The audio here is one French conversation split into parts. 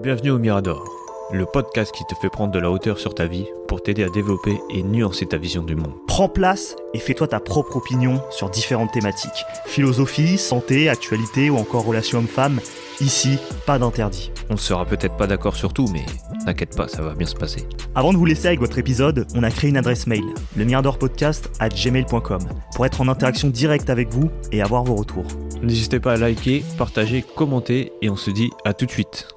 Bienvenue au Mirador, le podcast qui te fait prendre de la hauteur sur ta vie pour t'aider à développer et nuancer ta vision du monde. Prends place et fais-toi ta propre opinion sur différentes thématiques. Philosophie, santé, actualité ou encore relations hommes-femmes. Ici, pas d'interdit. On ne sera peut-être pas d'accord sur tout, mais t'inquiète pas, ça va bien se passer. Avant de vous laisser avec votre épisode, on a créé une adresse mail, lemiradorpodcast@gmail.com, pour être en interaction directe avec vous et avoir vos retours. N'hésitez pas à liker, partager, commenter et on se dit à tout de suite.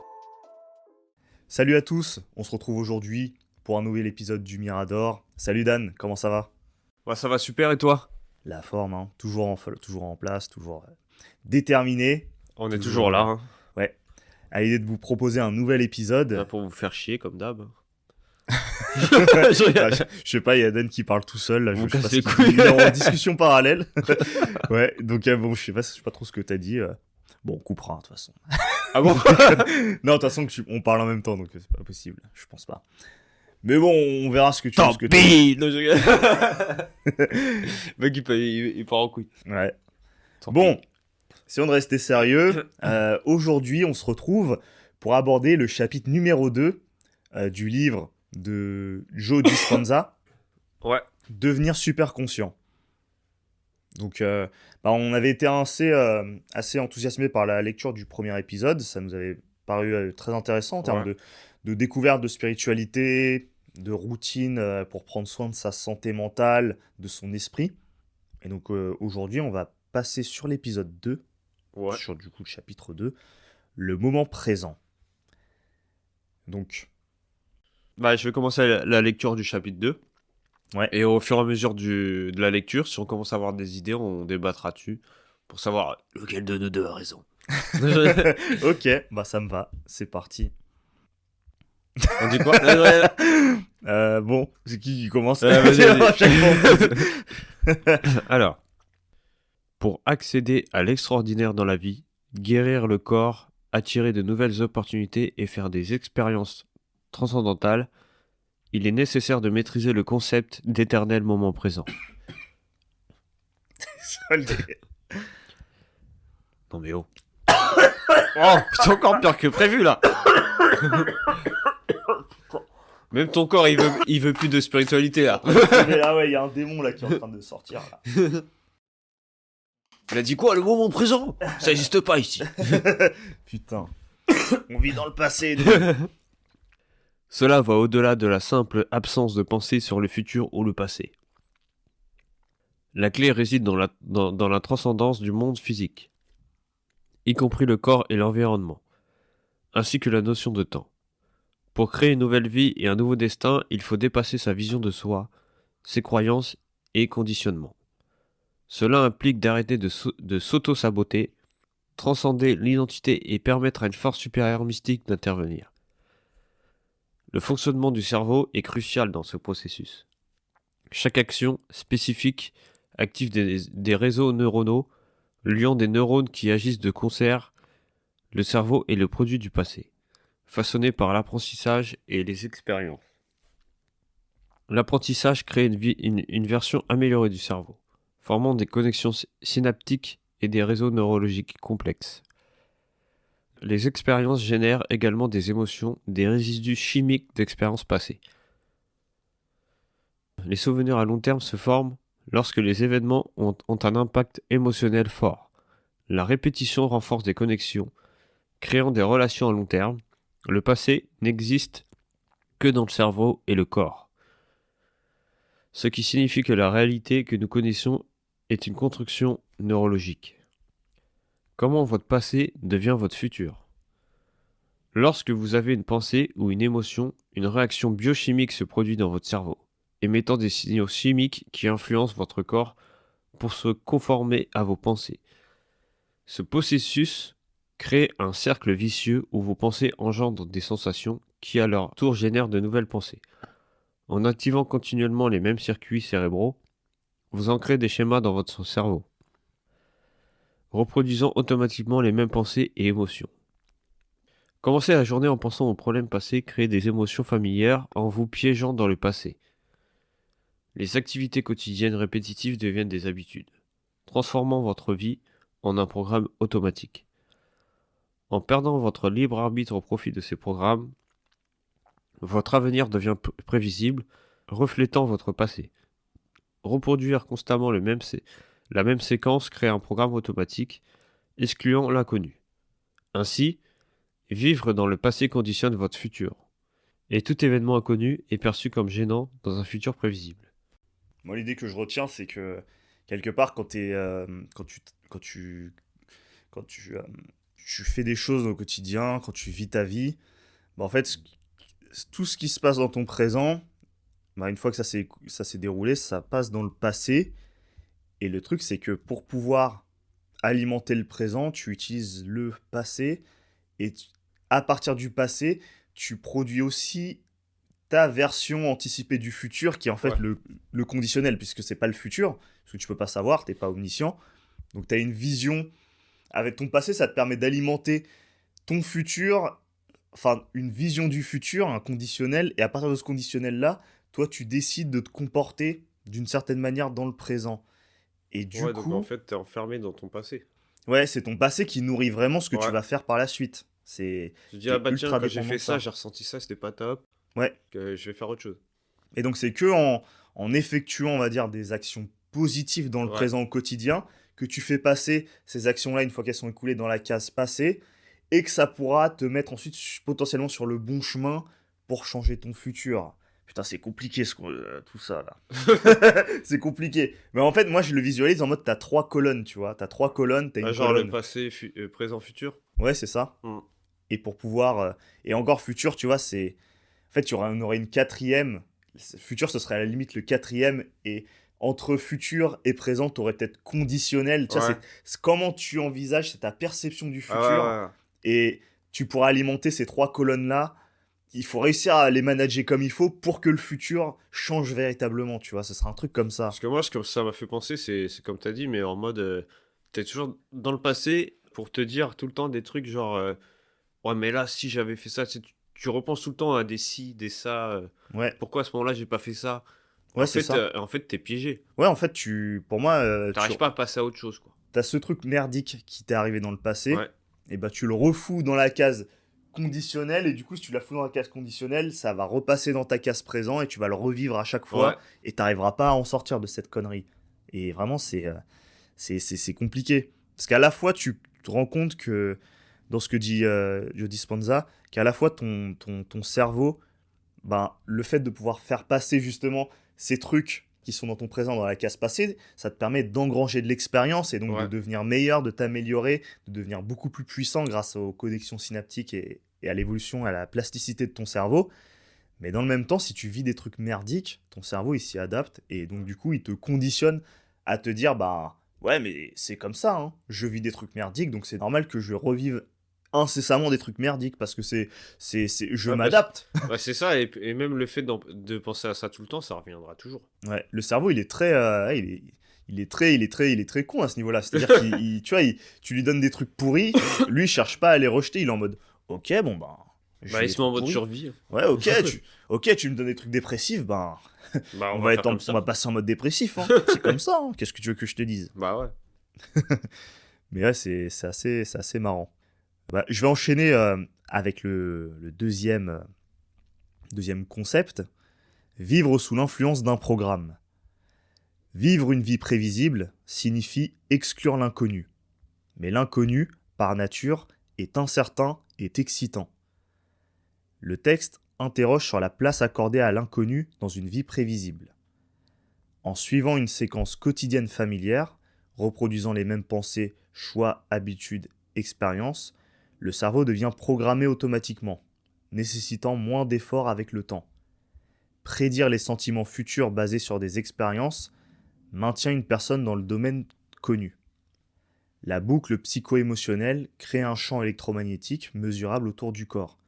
Salut à tous, on se retrouve aujourd'hui pour un nouvel épisode du Mirador. Salut Dan, comment ça va ? Ouais, ça va super et toi ? La forme, hein, toujours en place, toujours déterminé. On est toujours là. Hein. Ouais. À l'idée de vous proposer un nouvel épisode. Là pour vous faire chier comme d'hab. Je sais pas, il y a Dan qui parle tout seul. Là, je sais pas il est en discussion parallèle. Ouais, donc bon, je sais pas trop ce que t'as dit. Bon, on coupera de toute façon. Ah bon ? Non, de toute façon, on parle en même temps, donc c'est pas possible. Je pense pas. Mais bon, on verra ce que tu Tant dis. pis. Le mec, il part en couille. Ouais. Tant Bon, pis. essayons de rester sérieux. Aujourd'hui, on se retrouve pour aborder le chapitre numéro 2 du livre de Joe Dispenza. Ouais. Devenir super conscient. Donc, on avait été assez enthousiasmés par la lecture du premier épisode. Ça nous avait paru très intéressant en termes de découverte de spiritualité, de routine pour prendre soin de sa santé mentale, de son esprit. Et donc, aujourd'hui, on va passer sur l'épisode 2, sur du coup le chapitre 2, le moment présent. Donc, je vais commencer la lecture du chapitre 2. Ouais. Et au fur et à mesure de la lecture, si on commence à avoir des idées, on débattra dessus pour savoir lequel de nous deux a raison. Ok, ça me va, c'est parti. On dit quoi ? Bon, c'est qui commence ? Vas-y. À chaque fois. Alors, pour accéder à l'extraordinaire dans la vie, guérir le corps, attirer de nouvelles opportunités et faire des expériences transcendantales, il est nécessaire de maîtriser le concept d'éternel moment présent. Non mais oh. Oh, c'est encore pire que prévu là. Même ton corps, il veut plus de spiritualité là. Ah ouais, il y a un démon là qui est en train de sortir là. Il a dit quoi, le moment présent ? Ça n'existe pas ici. Putain. On vit dans le passé. Cela va au-delà de la simple absence de pensée sur le futur ou le passé. La clé réside dans la transcendance du monde physique, y compris le corps et l'environnement, ainsi que la notion de temps. Pour créer une nouvelle vie et un nouveau destin, il faut dépasser sa vision de soi, ses croyances et conditionnements. Cela implique d'arrêter de s'auto-saboter, transcender l'identité et permettre à une force supérieure mystique d'intervenir. Le fonctionnement du cerveau est crucial dans ce processus. Chaque action spécifique active des réseaux neuronaux, liant des neurones qui agissent de concert. Le cerveau est le produit du passé, façonné par l'apprentissage et les expériences. L'apprentissage crée une version améliorée du cerveau, formant des connexions synaptiques et des réseaux neurologiques complexes. Les expériences génèrent également des émotions, des résidus chimiques d'expériences passées. Les souvenirs à long terme se forment lorsque les événements ont un impact émotionnel fort. La répétition renforce des connexions, créant des relations à long terme. Le passé n'existe que dans le cerveau et le corps. Ce qui signifie que la réalité que nous connaissons est une construction neurologique. Comment votre passé devient votre futur ? Lorsque vous avez une pensée ou une émotion, une réaction biochimique se produit dans votre cerveau, émettant des signaux chimiques qui influencent votre corps pour se conformer à vos pensées. Ce processus crée un cercle vicieux où vos pensées engendrent des sensations qui à leur tour génèrent de nouvelles pensées. En activant continuellement les mêmes circuits cérébraux, vous ancrez des schémas dans votre cerveau, reproduisant automatiquement les mêmes pensées et émotions. Commencez la journée en pensant aux problèmes passés, créez des émotions familières en vous piégeant dans le passé. Les activités quotidiennes répétitives deviennent des habitudes, transformant votre vie en un programme automatique. En perdant votre libre arbitre au profit de ces programmes, votre avenir devient prévisible, reflétant votre passé. Reproduire constamment la même séquence crée un programme automatique, excluant l'inconnu. Ainsi, vivre dans le passé conditionne votre futur, et tout événement inconnu est perçu comme gênant dans un futur prévisible. Moi, l'idée que je retiens, c'est que quelque part, quand tu, quand tu, tu fais des choses au quotidien, quand tu vis ta vie, bah, en fait, tout ce qui se passe dans ton présent, bah, une fois que ça s'est déroulé, ça passe dans le passé. Et le truc, c'est que pour pouvoir alimenter le présent, tu utilises le passé. Et à partir du passé, tu produis aussi ta version anticipée du futur, qui est en fait Ouais. le conditionnel, puisque c'est pas le futur, parce que tu peux pas savoir, t'es pas omniscient. Donc tu as une vision. Avec ton passé, ça te permet d'alimenter ton futur, enfin une vision du futur, un conditionnel, et à partir de ce conditionnel-là, toi tu décides de te comporter d'une certaine manière dans le présent. Et du Ouais, donc en coup, fait, t'es enfermé dans ton passé. ouais, c'est ton passé qui nourrit vraiment ce que tu Ouais. vas faire par la suite. Tu te dis, ah T'es bah tiens, ultra quand j'ai dépendant fait de ça, ça. j'ai ressenti ça, c'était pas top, Ouais. que je vais faire autre chose. Et donc c'est que en effectuant, on va dire, des actions positives dans le Ouais. présent au quotidien, que tu fais passer ces actions-là une fois qu'elles sont écoulées dans la case passée, et que ça pourra te mettre ensuite potentiellement sur le bon chemin pour changer ton futur. Putain, c'est compliqué tout ça là. C'est compliqué. Mais en fait, moi je le visualise en mode t'as trois colonnes, tu vois. T'as trois colonnes, t'as Ah, une genre le colonne. passé, présent, futur. Ouais, c'est ça. Hmm. Et pour pouvoir. Et encore futur, tu vois, c'est. En fait, on aurait une quatrième. Futur, ce serait à la limite le quatrième. Et entre futur et présent, tu aurais peut-être conditionnel. Tu vois, Ouais. c'est comment tu envisages, c'est ta perception du Ah futur. ouais, ouais. Et tu pourras alimenter ces trois colonnes-là. Il faut réussir à les manager comme il faut pour que le futur change véritablement. Tu vois, ce sera un truc comme ça. Parce que moi, ce que ça m'a fait penser, c'est comme t'as dit, mais en mode, t'es toujours dans le passé pour te dire tout le temps des trucs genre, ouais, mais là, si j'avais fait ça, tu repenses tout le temps à des si, des ça, Ouais, pourquoi à ce moment-là, j'ai pas fait ça? ouais, c'est ça. En fait, t'es piégé. Ouais, en fait, pour moi, T'arrives pas à passer à autre chose, quoi. t'as ce truc merdique qui t'est arrivé dans le passé, Ouais, et bah tu le refous dans la case conditionnelle, et du coup si tu la fous dans la case conditionnelle, ça va repasser dans ta case présent, et tu vas le revivre à chaque ouais, fois, et t'arriveras pas à en sortir de cette connerie. Et vraiment c'est compliqué. Parce qu'à la fois tu te rends compte que, dans ce que dit Joe Dispenza, qu'à la fois ton cerveau, ben, le fait de pouvoir faire passer justement ces trucs qui sont dans ton présent dans la case passée, ça te permet d'engranger de l'expérience et donc de ouais. devenir meilleur, de t'améliorer, de devenir beaucoup plus puissant grâce aux connexions synaptiques et à l'évolution, à la plasticité de ton cerveau. Mais dans le même temps, si tu vis des trucs merdiques, ton cerveau il s'y adapte et donc du coup il te conditionne à te dire bah ouais mais c'est comme ça, hein. Je vis des trucs merdiques donc c'est normal que je revive incessamment des trucs merdiques parce que je Ouais, m'adapte. ouais, c'est ça, et même le fait de penser à ça tout le temps, ça reviendra toujours. Ouais, le cerveau, il est très, il est très con à ce niveau-là. C'est-à-dire tu vois, tu lui donnes des trucs pourris, lui, il cherche pas à les rejeter, il est en mode, ok, bon ben, je Bah, fais il des se met en trucs mode pourris. survie. Ouais, ok, tu me donnes des trucs dépressifs, ben, Bah, on va faire comme on ça. va passer en mode dépressif, hein. C'est comme ça, hein. Qu'est-ce que tu veux que je te dise? Bah ouais. Mais ouais, c'est assez marrant. Bah, je vais enchaîner avec le deuxième concept, vivre sous l'influence d'un programme. Vivre une vie prévisible signifie exclure l'inconnu. Mais l'inconnu, par nature, est incertain et excitant. Le texte interroge sur la place accordée à l'inconnu dans une vie prévisible. En suivant une séquence quotidienne familière, reproduisant les mêmes pensées, choix, habitudes, expériences, le cerveau devient programmé automatiquement, nécessitant moins d'efforts avec le temps. Prédire les sentiments futurs basés sur des expériences maintient une personne dans le domaine connu. La boucle psycho-émotionnelle crée un champ électromagnétique mesurable autour du corps,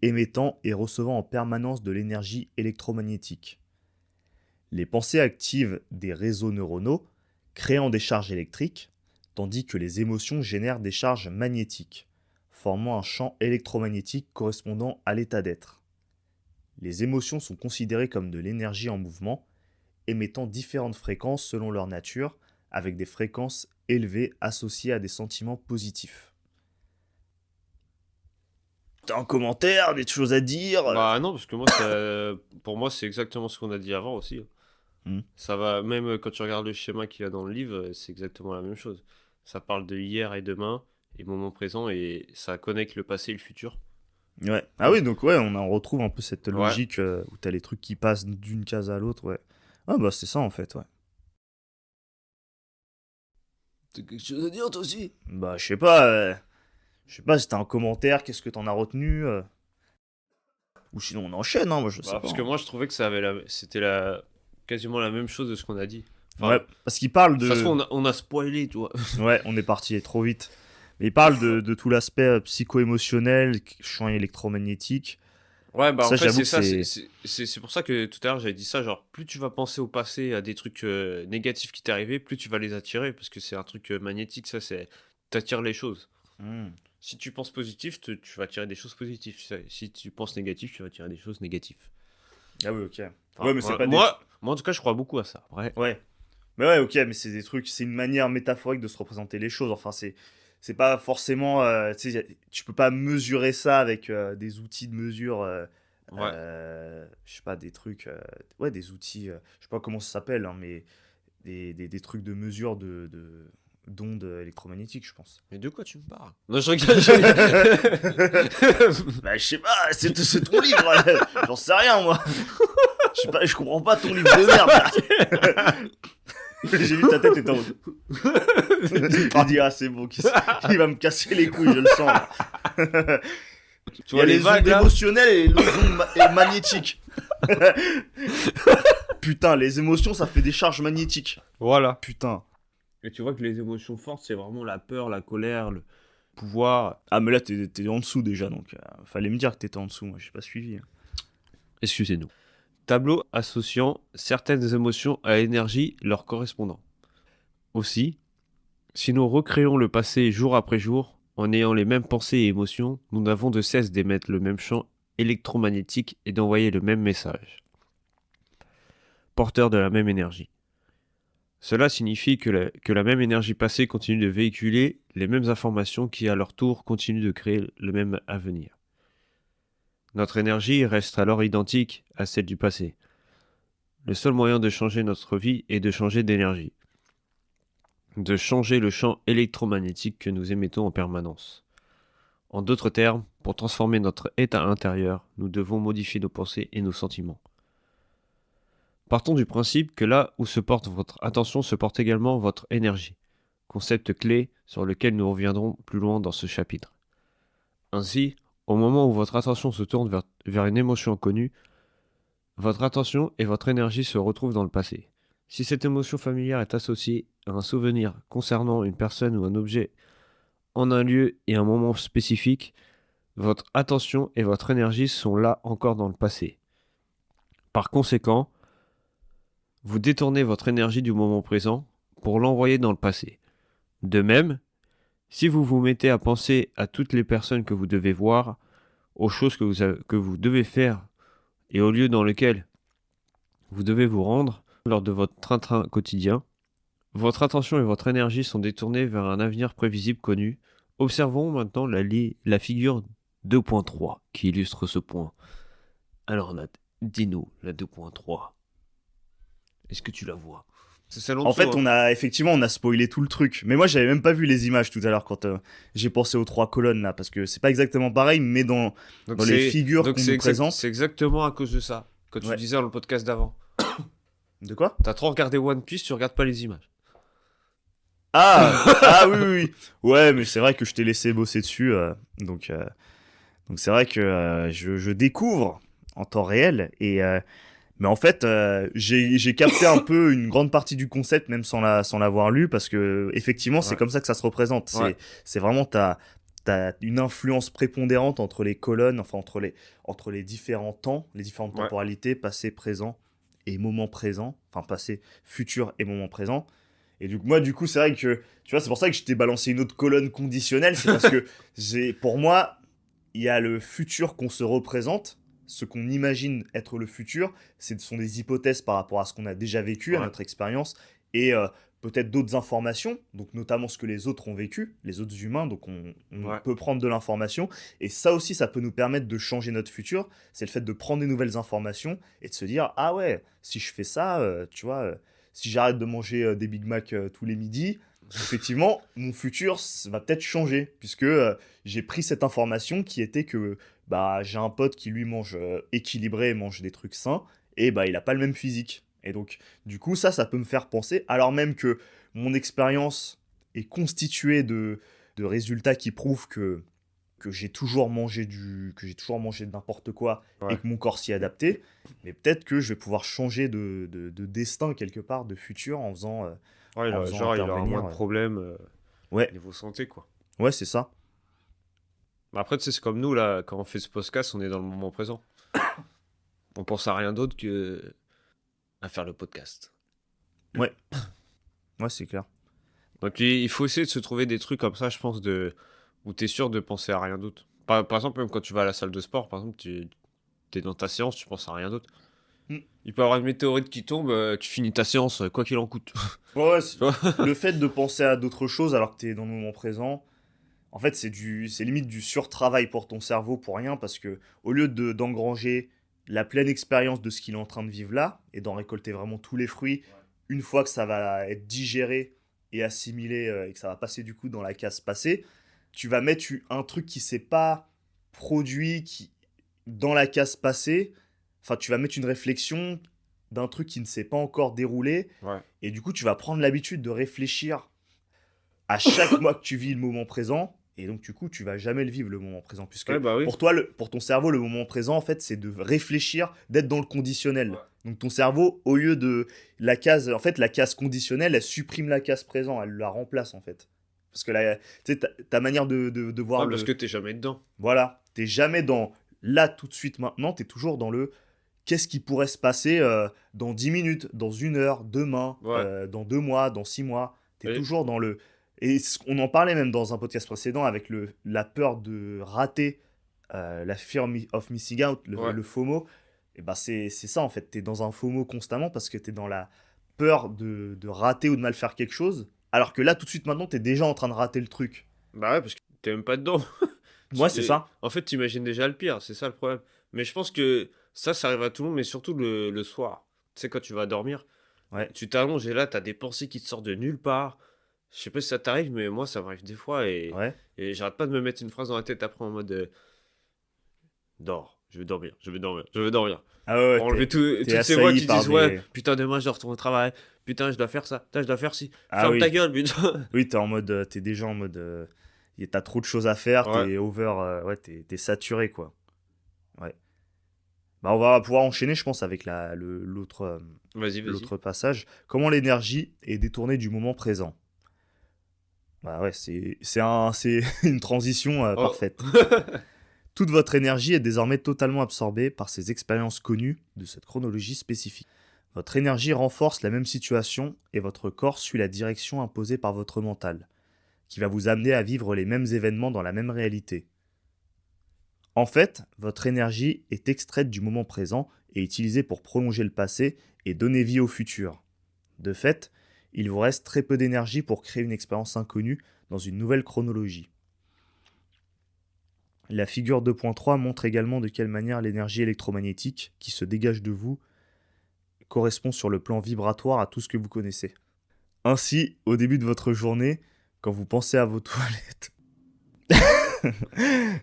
émettant et recevant en permanence de l'énergie électromagnétique. Les pensées activent des réseaux neuronaux, créant des charges électriques, tandis que les émotions génèrent des charges magnétiques, formant un champ électromagnétique correspondant à l'état d'être. Les émotions sont considérées comme de l'énergie en mouvement, émettant différentes fréquences selon leur nature, avec des fréquences élevées associées à des sentiments positifs. T'as un commentaire, des choses à dire? Bah non, parce que pour moi, c'est exactement ce qu'on a dit avant aussi. Hmm. Ça va, même quand tu regardes le schéma qu'il y a dans le livre, c'est exactement la même chose. Ça parle de hier et demain, et moment présent, et ça connecte le passé et le futur. Ouais. Ah oui, donc ouais, on retrouve un peu cette Ouais. logique où t'as les trucs qui passent d'une case à l'autre, ouais. Ah bah c'est ça en fait, ouais. T'as quelque chose à dire toi aussi? Bah je sais pas si t'as un commentaire, qu'est-ce que t'en as retenu ou sinon on enchaîne, hein, moi je sais Bah, pas. parce que moi je trouvais que c'était quasiment la même chose de ce qu'on a dit. Ouais, Enfin, parce qu'il parle ça se de... trouve, on a spoilé, tu vois. Ouais, on est parti trop vite. Mais il parle de tout l'aspect psycho-émotionnel, champ électromagnétique. Ouais, bah en Ça, fait, j'avoue c'est que ça, c'est... c'est pour ça que tout à l'heure j'avais dit ça, genre, plus tu vas penser au passé, à des trucs négatifs qui t'est arrivé, plus tu vas les attirer, parce que c'est un truc magnétique, ça, t'attires les choses. Hmm. Si tu penses positif, tu vas attirer des choses positives. Si tu penses négatif, tu vas attirer des choses négatives. Ah oui, ok. Enfin, Ouais, mais c'est pas des... moi, en tout cas, je crois beaucoup à ça. Ouais. Ouais. Mais ouais, ok, mais c'est des trucs, c'est une manière métaphorique de se représenter les choses. Enfin, c'est pas forcément, tu sais, tu peux pas mesurer ça avec des outils de mesure, Ouais. je sais pas, des trucs, ouais, des outils, je sais pas comment ça s'appelle, hein, mais des trucs de mesure d'ondes électromagnétiques, je pense. Mais de quoi tu me parles? Non, je rigole. Bah, je sais pas, c'est ton livre, j'en sais rien, moi. Je sais pas, je comprends pas ton livre de merde. J'ai vu ta tête et t'en mode. Il dit, ah, c'est bon, il va me casser les couilles, je le sens. Là. Tu Il y a vois les vagues, ondes là émotionnelles et les ondes magnétiques. Putain, les émotions, ça fait des charges magnétiques. Voilà. Putain. Et tu vois que les émotions fortes, c'est vraiment la peur, la colère, le pouvoir. Ah, mais là, t'es en dessous déjà, donc fallait me dire que t'étais en dessous, moi, j'ai pas suivi. Excusez-nous. Tableau associant certaines émotions à l'énergie leur correspondant. Aussi, si nous recréons le passé jour après jour, en ayant les mêmes pensées et émotions, nous n'avons de cesse d'émettre le même champ électromagnétique et d'envoyer le même message, porteur de la même énergie. Cela signifie que la même énergie passée continue de véhiculer les mêmes informations qui, à leur tour, continuent de créer le même avenir. Notre énergie reste alors identique à celle du passé. Le seul moyen de changer notre vie est de changer d'énergie, de changer le champ électromagnétique que nous émettons en permanence. En d'autres termes, pour transformer notre état intérieur, nous devons modifier nos pensées et nos sentiments. Partons du principe que là où se porte votre attention se porte également votre énergie, concept clé sur lequel nous reviendrons plus loin dans ce chapitre. Ainsi, au moment où votre attention se tourne vers une émotion inconnue, votre attention et votre énergie se retrouvent dans le passé. Si cette émotion familière est associée à un souvenir concernant une personne ou un objet en un lieu et un moment spécifique, votre attention et votre énergie sont là encore dans le passé. Par conséquent, vous détournez votre énergie du moment présent pour l'envoyer dans le passé. De même, si vous vous mettez à penser à toutes les personnes que vous devez voir, aux choses que vous devez faire et aux lieux dans lesquels vous devez vous rendre lors de votre train-train quotidien, votre attention et votre énergie sont détournées vers un avenir prévisible connu. Observons maintenant la figure 2.3 qui illustre ce point. Alors Nat, dis-nous la 2.3. Est-ce que tu la vois? C'est celle en En dessous, fait, hein. effectivement, on a spoilé tout le truc. Mais moi, j'avais même pas vu les images tout à l'heure quand j'ai pensé aux 3 colonnes là, parce que c'est pas exactement pareil, mais Donc dans les figures qu'on nous présente. c'est exactement à cause de ça que tu Ouais. disais dans le podcast d'avant. De quoi? T'as trop regardé One Piece, tu regardes pas les images. Ah oui, oui, oui. Ouais, mais c'est vrai que je t'ai laissé bosser dessus, donc c'est vrai que je découvre en temps réel mais en fait j'ai capté un peu une grande partie du concept même sans l'avoir lu parce que effectivement c'est Ouais. comme ça que ça se représente. Ouais. C'est vraiment t'as une influence prépondérante entre les colonnes, enfin entre les différents temps, les différentes Ouais. temporalités, passé, présent et moment présent, enfin passé, futur et moment présent. Et moi, du coup, c'est vrai que, tu vois, c'est pour ça que je t'ai balancé une autre colonne conditionnelle, c'est parce que pour moi, il y a le futur qu'on se représente, ce qu'on imagine être le futur, ce sont des hypothèses par rapport à ce qu'on a déjà vécu, à Ouais. notre expérience, et peut-être d'autres informations, donc notamment ce que les autres ont vécu, les autres humains, donc on Ouais. peut prendre de l'information, et ça aussi, ça peut nous permettre de changer notre futur, c'est le fait de prendre des nouvelles informations et de se dire, ah ouais, si je fais ça, tu vois, si j'arrête de manger des Big Mac tous les midis, effectivement, mon futur va peut-être changer, puisque j'ai pris cette information qui était que bah, j'ai un pote qui lui mange équilibré, mange des trucs sains, et bah, il n'a pas le même physique. Et donc, du coup, ça peut me faire penser, alors même que mon expérience est constituée de résultats qui prouvent que j'ai toujours mangé que j'ai toujours mangé de n'importe quoi et Ouais. que mon corps s'y est adapté, mais peut-être que je vais pouvoir changer de destin quelque part, de futur, en faisant, Ouais, en faisant genre, il aura moins intervenir. de problèmes Ouais, niveau santé, quoi. ouais, c'est ça. Mais après, tu sais, c'est comme nous, là, quand on fait ce podcast, on est dans le moment présent. On pense à rien d'autre que à faire le podcast. Ouais, ouais, c'est clair. Donc, il faut essayer de se trouver des trucs comme ça, je pense, où tu es sûr de penser à rien d'autre. Par exemple, même quand tu vas à la salle de sport, par exemple, tu es dans ta séance, tu penses à rien d'autre. Mm. Il peut y avoir une météorite qui tombe, tu finis ta séance, quoi qu'il en coûte. Ouais, Tu vois. le fait de penser à d'autres choses alors que tu es dans le moment présent, en fait, c'est limite du surtravail pour ton cerveau pour rien, parce que au lieu d'engranger la pleine expérience de ce qu'il est en train de vivre là et d'en récolter vraiment tous les fruits, une fois que ça va être digéré et assimilé et que ça va passer du coup dans la case passée, tu vas mettre un truc qui s'est pas produit dans la case passée. Enfin, tu vas mettre une réflexion d'un truc qui ne s'est pas encore déroulé, Ouais. et du coup, tu vas prendre l'habitude de réfléchir à chaque mois que tu vis le moment présent, et donc du coup, tu vas jamais le vivre le moment présent, puisque Ouais, bah oui. pour toi, pour ton cerveau, le moment présent, en fait, c'est de réfléchir, d'être dans le conditionnel. Ouais. Donc ton cerveau, au lieu de la case, en fait, la case conditionnelle, elle supprime la case présent, elle la remplace en fait. Parce que tu sais, ta manière de voir Ouais, parce que t'es jamais dedans. voilà, t'es jamais dans là, tout de suite, maintenant, t'es toujours dans le qu'est-ce qui pourrait se passer dans 10 minutes, dans 1 heure, demain, Ouais. dans 2 mois, dans 6 mois. T'es Et- toujours dans le... Et on en parlait même dans un podcast précédent avec la peur de rater, la of missing out, Ouais. le FOMO. Et bah c'est ça en fait, t'es dans un FOMO constamment parce que t'es dans la peur de rater ou de mal faire quelque chose. Alors que là, tout de suite maintenant, t'es déjà en train de rater le truc. Bah ouais, parce que t'es même pas dedans. Ouais, c'est ça. En fait, t'imagines déjà le pire, c'est ça le problème. Mais je pense que ça arrive à tout le monde, mais surtout le soir. Tu sais, quand tu vas dormir, Ouais. tu t'allonges et là, t'as des pensées qui te sortent de nulle part. Je sais pas si ça t'arrive, mais moi, ça m'arrive des fois Ouais. et j'arrête pas de me mettre une phrase dans la tête après en mode dors, je vais dormir, je vais dormir, je vais dormir. Ah ouais, Pour enlever toutes ces assailli voix qui par disent ouais, des- putain, demain je dois retourner au travail, putain, je dois faire ça, putain, je dois faire ci. Ah Ferme oui. ta gueule, putain. Oui, t'es en mode, t'es déjà en mode, t'as trop de choses à faire, Ouais. t'es over, ouais, t'es saturé quoi. Ouais. Bah on va pouvoir enchaîner, je pense, avec l'autre Vas-y. l'autre passage. Comment l'énergie est détournée du moment présent. Bah ouais, c'est une transition Oh. parfaite. Toute votre énergie est désormais totalement absorbée par ces expériences connues de cette chronologie spécifique. Votre énergie renforce la même situation et votre corps suit la direction imposée par votre mental, qui va vous amener à vivre les mêmes événements dans la même réalité. En fait, votre énergie est extraite du moment présent et utilisée pour prolonger le passé et donner vie au futur. De fait, il vous reste très peu d'énergie pour créer une expérience inconnue dans une nouvelle chronologie. La figure 2.3 montre également de quelle manière l'énergie électromagnétique qui se dégage de vous correspond sur le plan vibratoire à tout ce que vous connaissez. Ainsi, au début de votre journée, quand vous pensez à vos toilettes...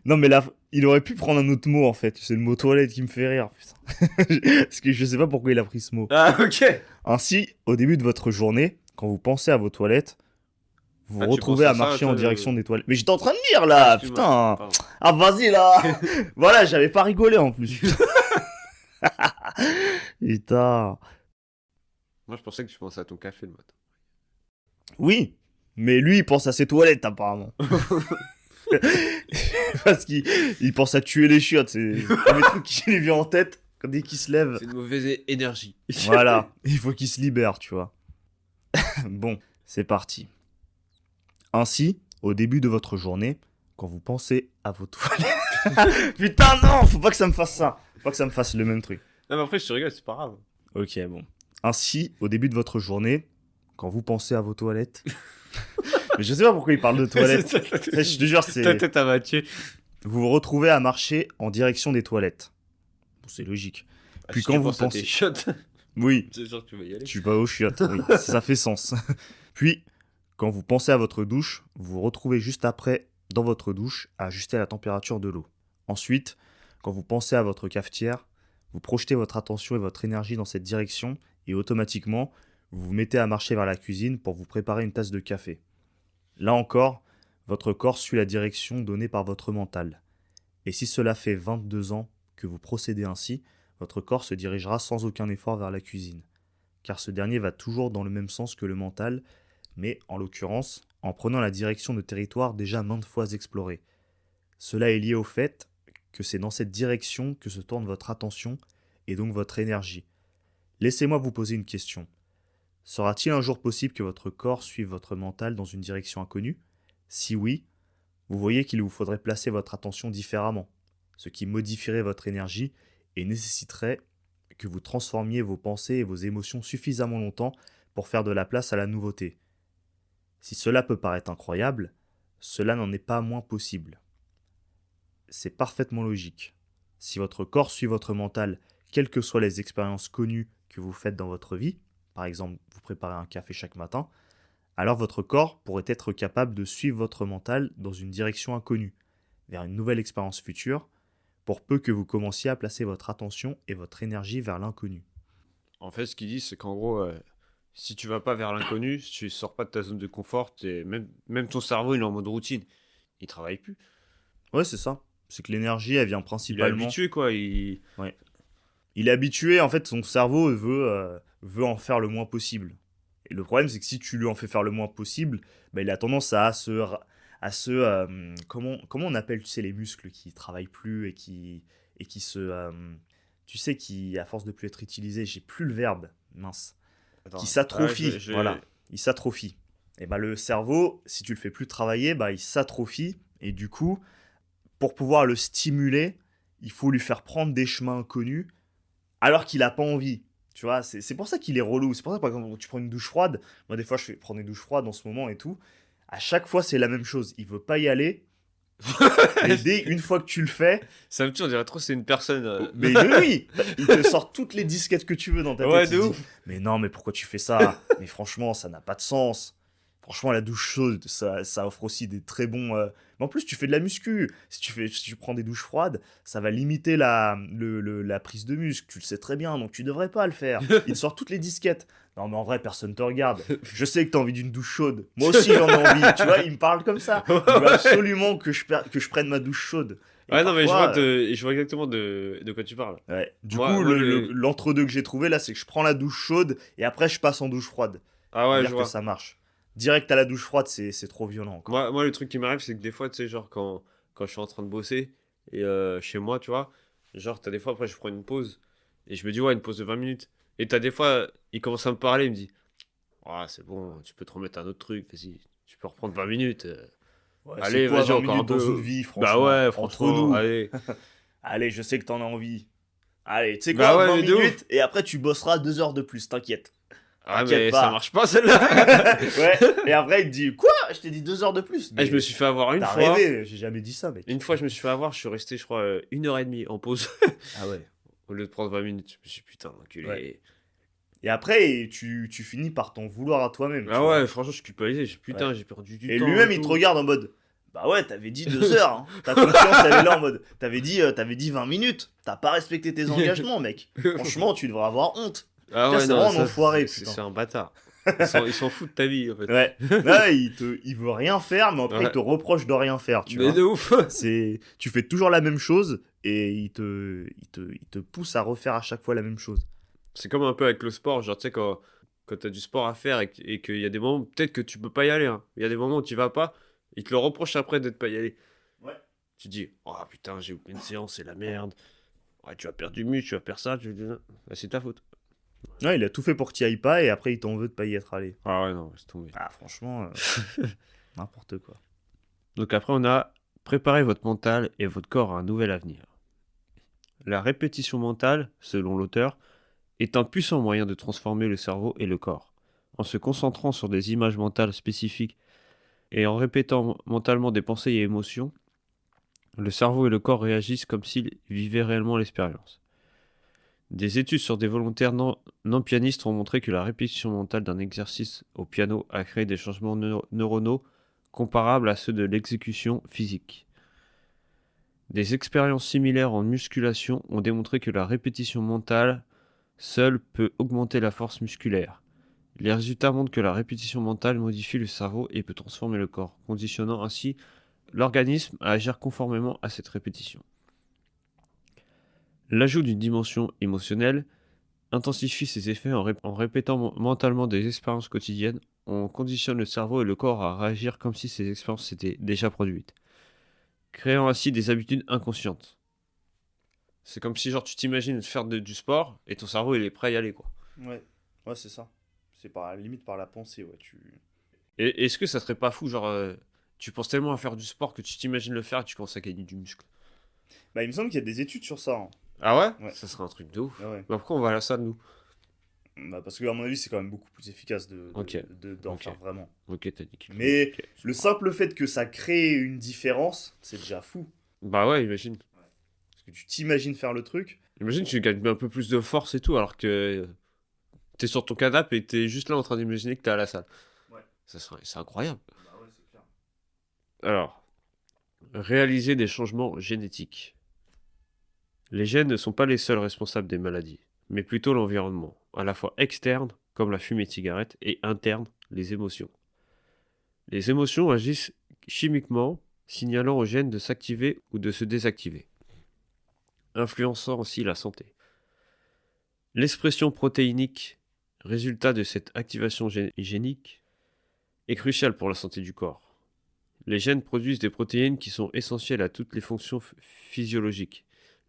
Non mais là, il aurait pu prendre un autre mot en fait. C'est le mot toilette qui me fait rire, putain. Parce que je sais pas pourquoi il a pris ce mot. Ah, ok. Ainsi, au début de votre journée, quand vous pensez à vos toilettes, vous vous Ah, tu retrouvez penses à à ça, marcher en toi, direction des toilettes. Mais j'étais en train de lire là, Excuse-moi. putain. Pardon. Ah vas-y là. Voilà, j'avais pas rigolé en plus. Putain. Moi, je pensais que tu pensais à ton café le matin. Oui, mais lui il pense à ses toilettes apparemment. Parce qu'il pense à tuer les chiottes. C'est le premier truc qui lui vient en tête dès qu'il se lève. C'est une mauvaise énergie. Voilà, il faut qu'il se libère, tu vois. Bon, c'est parti. Ainsi, au début de votre journée, quand vous pensez à vos toilettes... Putain, non, faut pas que ça me fasse ça. Faut pas que ça me fasse le même truc. Non, mais après, je te rigole, c'est pas grave. Ok, bon. Ainsi, au début de votre journée, quand vous pensez à vos toilettes. Mais je sais pas pourquoi il parle de toilettes. Je te jure, c'est... Ta tête à Mathieu. Vous vous retrouvez à marcher en direction des toilettes. Bon, c'est logique. Puis quand vous pensez... Oui, C'est sûr que tu vas y aller. tu vas au chiottes, oui, ça fait sens. Puis, quand vous pensez à votre douche, vous vous retrouvez juste après, dans votre douche, à ajuster la température de l'eau. Ensuite, quand vous pensez à votre cafetière, vous projetez votre attention et votre énergie dans cette direction et automatiquement, vous vous mettez à marcher vers la cuisine pour vous préparer une tasse de café. Là encore, votre corps suit la direction donnée par votre mental. Et si cela fait 22 ans que vous procédez ainsi, votre corps se dirigera sans aucun effort vers la cuisine. Car ce dernier va toujours dans le même sens que le mental, mais en l'occurrence, en prenant la direction de territoires déjà maintes fois explorés. Cela est lié au fait que c'est dans cette direction que se tourne votre attention et donc votre énergie. Laissez-moi vous poser une question. Sera-t-il un jour possible que votre corps suive votre mental dans une direction inconnue ? Si oui, vous voyez qu'il vous faudrait placer votre attention différemment, ce qui modifierait votre énergie et nécessiterait que vous transformiez vos pensées et vos émotions suffisamment longtemps pour faire de la place à la nouveauté. Si cela peut paraître incroyable, cela n'en est pas moins possible. C'est parfaitement logique. Si votre corps suit votre mental, quelles que soient les expériences connues que vous faites dans votre vie, par exemple vous préparez un café chaque matin, alors votre corps pourrait être capable de suivre votre mental dans une direction inconnue, vers une nouvelle expérience future, pour peu que vous commenciez à placer votre attention et votre énergie vers l'inconnu. En fait, ce qu'il dit, c'est qu'en gros, si tu vas pas vers l'inconnu, si tu sors pas de ta zone de confort, même ton cerveau, il est en mode routine. Il travaille plus. Ouais, c'est ça. C'est que l'énergie, elle vient Il est principalement... habitué, quoi. Ouais. Il est habitué, en fait, son cerveau veut en faire le moins possible. Et le problème, c'est que si tu lui en fais faire le moins possible, bah, il a tendance à comment on appelle, tu sais, les muscles qui travaillent plus et qui tu sais, qui, à force de plus être utilisés, j'ai plus le verbe, mince, Attends. qui s'atrophie, Ouais, voilà, il s'atrophie. Et bah, le cerveau, si tu le fais plus travailler, bah, il s'atrophie, et du coup, pour pouvoir le stimuler, il faut lui faire prendre des chemins inconnus, alors qu'il a pas envie. Tu vois, c'est pour ça qu'il est relou. C'est pour ça que, par exemple, quand tu prends une douche froide, moi, des fois, je prends des douches froides en ce moment et tout. À chaque fois, c'est la même chose. Il veut pas y aller. Mais dès une fois que tu le fais. Ça me tue, on dirait trop c'est une personne. Mais oui, il te sort toutes les disquettes que tu veux dans ta tête. Ouais, de ouf. Mais non, mais pourquoi tu fais ça ? Mais franchement, ça n'a pas de sens. Franchement, la douche chaude, ça offre aussi des très bons. Mais en plus, tu fais de la muscu. Si tu prends des douches froides, ça va limiter la prise de muscle. Tu le sais très bien, donc tu devrais pas le faire. Il te sort toutes les disquettes. Non, mais en vrai, personne te regarde. Je sais que t'as envie d'une douche chaude. Moi aussi, j'en ai envie. Tu vois, il me parle comme ça. Il veut absolument que je prenne ma douche chaude. Et Ouais, non, mais parfois, je vois exactement de quoi tu parles. Ouais. Du Moi- coup, moi, l'entre-deux que j'ai trouvé là, c'est que je prends la douche chaude et après je passe en douche froide. Ah ouais, Dire je que vois. ça marche. Direct à la douche froide, c'est trop violent encore. Moi, le truc qui m'arrive, c'est que des fois, tu sais, genre, quand je suis en train de bosser, et chez moi, tu vois, genre, t'as des fois, après, je prends une pause, et je me dis, ouais, une pause de 20 minutes. Et t'as des fois, il commence à me parler, il me dit, ah, c'est bon, tu peux te remettre un autre truc, vas-y, tu peux reprendre 20 minutes. Ouais, Allez, c'est quoi, vas-y, 20 encore un minutes dans peu. une vie, Bah franchement. ouais, Entre franchement, nous. allez. Allez, je sais que t'en as envie. Allez, tu sais Bah quoi, ouais, 20 mais de minutes et après tu bosseras 2 heures de plus, t'inquiète. Ah, T'inquiète mais pas. ça marche pas, celle-là. Ouais, et après il te dit, quoi ? Je t'ai dit 2 heures de plus. Ah, je me suis fait avoir une T'as fois. rêvé, j'ai jamais dit ça, mec. Une fois, je me suis fait avoir, je suis resté, je crois, 1h30 en pause, Ah ouais. au lieu de prendre 20 minutes. Je me suis dit, putain, enculé. Ouais. Et après, tu finis par t'en vouloir à toi-même. tu Ah vois. ouais, franchement, je suis culpabilisé. Putain, j'ai perdu du Et temps. lui-même, il tout. te regarde en mode, bah ouais, t'avais dit 2 heures. Hein. Ta conscience, elle est là en mode, t'avais dit 20 minutes. T'as pas respecté tes engagements, mec. Franchement, tu devrais avoir honte. Ah Putain, ouais, c'est non, vraiment un ça, enfoiré, c'est putain. c'est un bâtard. Ils s'en foutent de ta vie, en fait. Ouais. Là, il veut rien faire, mais après, Ouais. il te reproche de rien faire, tu Mais vois. de ouf. Tu fais toujours la même chose et il te pousse à refaire à chaque fois la même chose. C'est comme un peu avec le sport. Genre, tu sais, quand t'as du sport à faire et qu'il y a des moments, peut-être que tu peux pas y aller. Hein. Il y a des moments où tu vas pas. Ils te le reprochent après d'être pas y aller. Ouais. Tu te dis, oh putain, j'ai loupé une séance, c'est la merde. Ouais, tu vas perdre du muscle, tu vas perdre ça. Bah, c'est ta faute. Ouais, il a tout fait pour que tu y ailles pas et après, il t'en veut de pas y être allé. Ah ouais, non, c'est tombé. Ah, franchement, n'importe quoi. Donc après, on a préparé votre mental et votre corps à un nouvel avenir. La répétition mentale, selon l'auteur, est un puissant moyen de transformer le cerveau et le corps. En se concentrant sur des images mentales spécifiques et en répétant mentalement des pensées et émotions, le cerveau et le corps réagissent comme s'ils vivaient réellement l'expérience. Des études sur des volontaires non pianistes ont montré que la répétition mentale d'un exercice au piano a créé des changements neuronaux comparables à ceux de l'exécution physique. Des expériences similaires en musculation ont démontré que la répétition mentale seule peut augmenter la force musculaire. Les résultats montrent que la répétition mentale modifie le cerveau et peut transformer le corps, conditionnant ainsi l'organisme à agir conformément à cette répétition. L'ajout d'une dimension émotionnelle intensifie ses effets en répétant mentalement des expériences quotidiennes. On conditionne le cerveau et le corps à réagir comme si ces expériences s'étaient déjà produites, créant ainsi des habitudes inconscientes. C'est comme si genre tu t'imagines faire du sport et ton cerveau il est prêt à y aller quoi. Ouais, ouais, c'est ça. C'est par limite par la pensée, ouais. Et est-ce que ça serait pas fou genre tu penses tellement à faire du sport que tu t'imagines le faire et tu commences à gagner du muscle. Bah, il me semble qu'il y a des études sur ça, hein. Ah ouais? Ouais. Ça serait un truc de ouf. Ah ouais. Bah pourquoi on va à la salle nous? Bah, parce que à mon avis, c'est quand même beaucoup plus efficace Ok. d'en Ok. faire vraiment. Ok, t'as dit qu'il faut. Mais Ok. le simple fait que ça crée une différence, c'est déjà fou. Bah ouais, imagine. Parce que tu t'imagines faire le truc. Imagine tu gagnes un peu plus de force et tout alors que t'es sur ton canapé et t'es juste là en train d'imaginer que t'es à la salle. Ouais. C'est incroyable. Bah ouais, c'est clair. Alors, réaliser des changements génétiques. Les gènes ne sont pas les seuls responsables des maladies, mais plutôt l'environnement, à la fois externe, comme la fumée de cigarette, et interne, les émotions. Les émotions agissent chimiquement, signalant aux gènes de s'activer ou de se désactiver, influençant ainsi la santé. L'expression protéinique, résultat de cette activation génique, est cruciale pour la santé du corps. Les gènes produisent des protéines qui sont essentielles à toutes les fonctions physiologiques.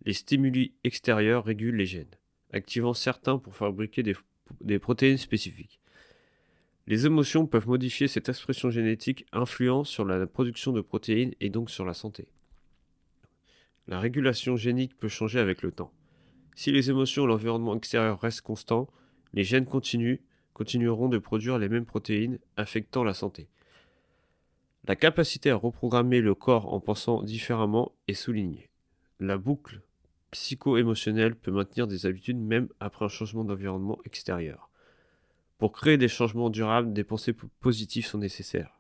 Les stimuli extérieurs régulent les gènes, activant certains pour fabriquer des protéines spécifiques. Les émotions peuvent modifier cette expression génétique, influant sur la production de protéines et donc sur la santé. La régulation génique peut changer avec le temps. Si les émotions et l'environnement extérieur restent constants, les gènes continueront de produire les mêmes protéines, affectant la santé. La capacité à reprogrammer le corps en pensant différemment est soulignée. La boucle psycho-émotionnelle peut maintenir des habitudes même après un changement d'environnement extérieur. Pour créer des changements durables, des pensées positives sont nécessaires.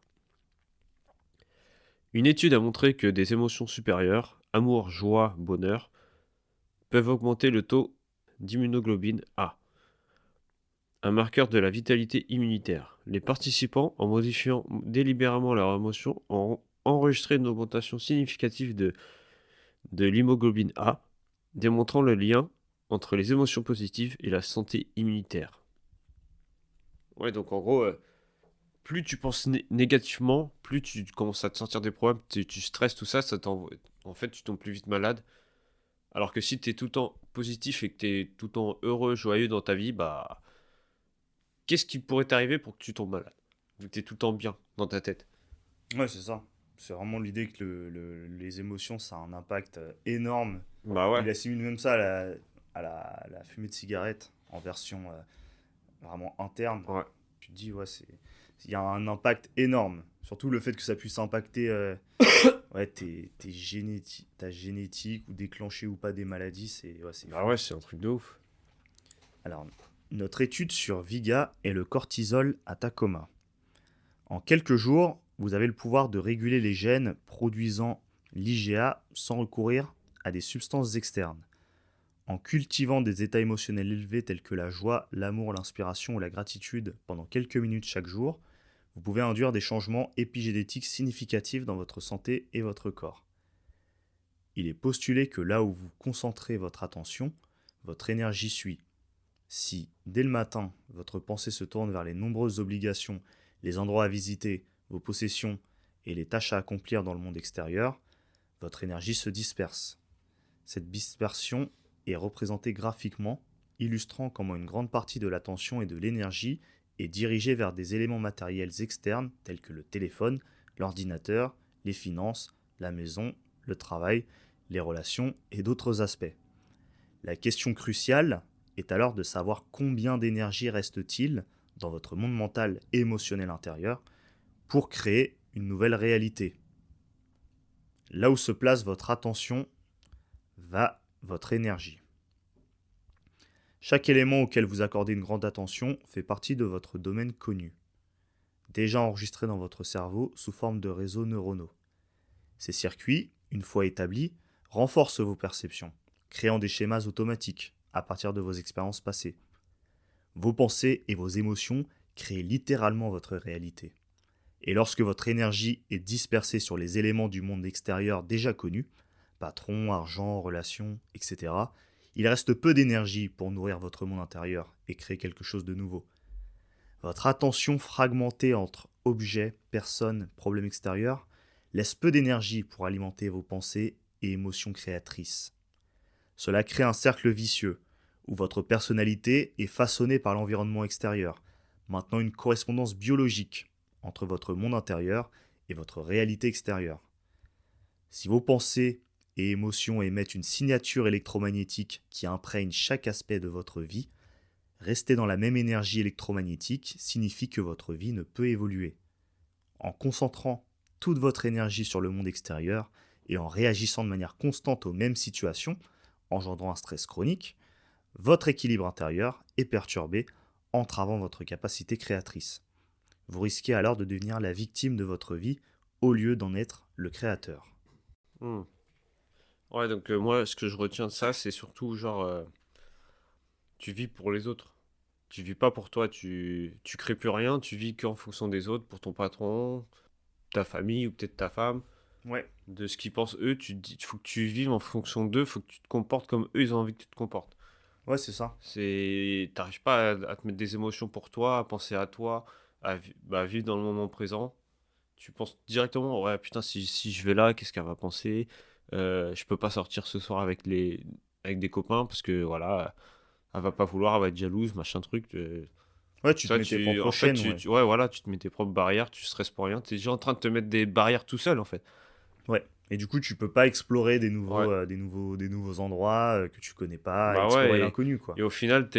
Une étude a montré que des émotions supérieures, amour, joie, bonheur, peuvent augmenter le taux d'immunoglobine A, un marqueur de la vitalité immunitaire. Les participants, en modifiant délibérément leurs émotions, ont enregistré une augmentation significative de l'hémoglobine A, démontrant le lien entre les émotions positives et la santé immunitaire. Ouais, donc en gros, plus tu penses négativement, plus tu commences à te sentir des problèmes, tu stresses, tout ça, en fait, tu tombes plus vite malade. Alors que si tu es tout le temps positif et que tu es tout le temps heureux, joyeux dans ta vie, bah, qu'est-ce qui pourrait t'arriver pour que tu tombes malade? Vu que tu es tout le temps bien dans ta tête. Ouais, c'est ça. C'est vraiment l'idée que les émotions, ça a un impact énorme. Bah ouais. Il assimile même ça à la fumée de cigarette en version vraiment interne. Ouais. Tu te dis, ouais, il y a un impact énorme. Surtout le fait que ça puisse impacter ouais, ta génétique ou déclencher ou pas des maladies, c'est Bah fou. ouais, c'est un truc de ouf. Alors, notre étude sur Viga et le cortisol à Tacoma. En quelques jours, vous avez le pouvoir de réguler les gènes produisant l'IGA sans recourir à des substances externes. En cultivant des états émotionnels élevés tels que la joie, l'amour, l'inspiration ou la gratitude pendant quelques minutes chaque jour, vous pouvez induire des changements épigénétiques significatifs dans votre santé et votre corps. Il est postulé que là où vous concentrez votre attention, votre énergie suit. Si, dès le matin, votre pensée se tourne vers les nombreuses obligations, les endroits à visiter, vos possessions et les tâches à accomplir dans le monde extérieur, votre énergie se disperse. Cette dispersion est représentée graphiquement, illustrant comment une grande partie de l'attention et de l'énergie est dirigée vers des éléments matériels externes tels que le téléphone, l'ordinateur, les finances, la maison, le travail, les relations et d'autres aspects. La question cruciale est alors de savoir combien d'énergie reste-t-il dans votre monde mental et émotionnel intérieur pour créer une nouvelle réalité. Là où se place votre attention va votre énergie. Chaque élément auquel vous accordez une grande attention fait partie de votre domaine connu, déjà enregistré dans votre cerveau sous forme de réseaux neuronaux. Ces circuits, une fois établis, renforcent vos perceptions, créant des schémas automatiques à partir de vos expériences passées. Vos pensées et vos émotions créent littéralement votre réalité. Et lorsque votre énergie est dispersée sur les éléments du monde extérieur déjà connus, patron, argent, relations, etc., il reste peu d'énergie pour nourrir votre monde intérieur et créer quelque chose de nouveau. Votre attention fragmentée entre objets, personnes, problèmes extérieurs laisse peu d'énergie pour alimenter vos pensées et émotions créatrices. Cela crée un cercle vicieux où votre personnalité est façonnée par l'environnement extérieur, maintenant une correspondance biologique entre votre monde intérieur et votre réalité extérieure. Si vos pensées et émotions émettent une signature électromagnétique qui imprègne chaque aspect de votre vie, rester dans la même énergie électromagnétique signifie que votre vie ne peut évoluer. En concentrant toute votre énergie sur le monde extérieur et en réagissant de manière constante aux mêmes situations, engendrant un stress chronique, votre équilibre intérieur est perturbé, entravant votre capacité créatrice. Vous risquez alors de devenir la victime de votre vie au lieu d'en être le créateur. Ouais, donc moi, ce que je retiens de ça, c'est surtout genre, tu vis pour les autres. Tu vis pas pour toi, tu crées plus rien, tu vis qu'en fonction des autres, pour ton patron, ta famille ou peut-être ta femme, Ouais, de ce qu'ils pensent eux. Faut que tu vives en fonction d'eux, faut que tu te comportes comme eux, ils ont envie que tu te comportes. ouais, c'est ça. T'arrives pas à te mettre des émotions pour toi, à penser à toi, à vivre dans le moment présent. Tu penses directement, ouais, putain, si je vais là, qu'est-ce qu'elle va penser? Je peux pas sortir ce soir avec des copains parce que voilà, elle va pas vouloir, elle va être jalouse, machin truc. Ouais, tu te Ça, mets tes propres en fait, chaînes, ouais. ouais, voilà, tu te mets tes propres barrières, tu stresses pour rien. T'es déjà en train de te mettre des barrières tout seul, en fait. Ouais. Et du coup, tu peux pas explorer Ouais. des nouveaux endroits que tu connais pas, Bah explorer ouais, l'inconnu, quoi. et au final,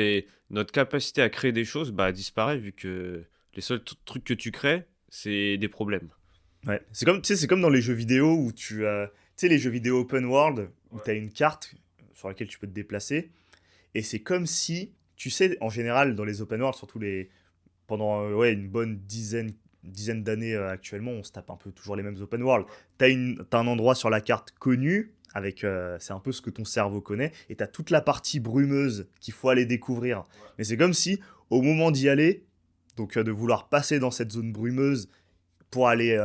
notre capacité à créer des choses, bah, disparaît vu que les seuls trucs que tu crées, c'est des problèmes. Ouais. C'est comme, tu sais, c'est comme dans les jeux vidéo où tu sais, les jeux vidéo open world où Ouais. tu as une carte sur laquelle tu peux te déplacer. Et c'est comme si, tu sais, en général, dans les open world, surtout pendant ouais, une bonne dizaine d'années actuellement, on se tape un peu toujours les mêmes open world. T'as un endroit sur la carte connu, c'est un peu ce que ton cerveau connaît, et t'as toute la partie brumeuse qu'il faut aller découvrir. Mais c'est comme si, au moment d'y aller, donc de vouloir passer dans cette zone brumeuse pour aller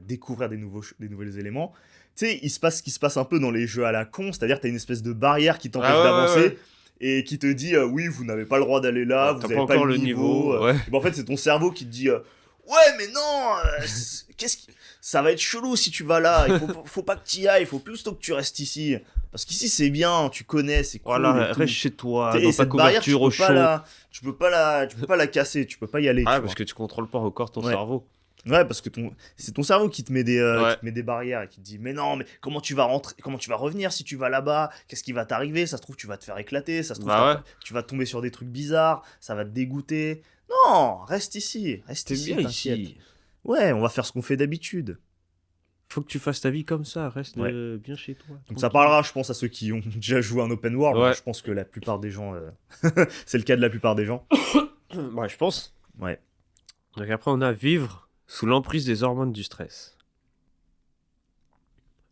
découvrir des nouveaux éléments, tu sais, il se passe ce qui se passe un peu dans les jeux à la con, c'est-à-dire t'as une espèce de barrière qui Ah t'empêche ouais, ouais, d'avancer, et qui te dit oui, vous n'avez pas le droit d'aller ouais. là, Ouais, vous t'as pas n'avez pas encore le le niveau. niveau, ouais. Et ben, en fait, c'est ton cerveau qui te dit ouais, mais non, ça va être chelou si tu vas là. Faut pas que tu y ailles, il faut plutôt que tu restes ici. Parce qu'ici, c'est bien, tu connais, c'est cool et Voilà, reste tout. chez toi, Et dans ta cette barrière, couverture au chaud. tu peux pas la casser, tu peux pas y aller, Ah, tu parce vois. que tu contrôles pas encore ton Ouais. cerveau. Ouais, parce que c'est ton cerveau qui Ouais. te met des barrières et qui te dit mais non, mais comment tu vas rentrer, comment tu vas revenir si tu vas là-bas? Qu'est-ce qui va t'arriver? Ça se trouve, tu vas te faire éclater, ça se trouve, Bah ouais. tu vas tomber sur des trucs bizarres, ça va te dégoûter. Non, reste T'es ici, bien t'inquiète. ici. Ouais, on va faire ce qu'on fait d'habitude. Faut que tu fasses ta vie comme ça, reste Ouais. bien chez toi, Donc ça tranquille. parlera, je pense, à ceux qui ont déjà joué un open world, mais Ouais. je pense que la plupart des gens, c'est le cas de la plupart des gens. Ouais, je pense. Ouais. Donc après, on a vivre sous l'emprise des hormones du stress.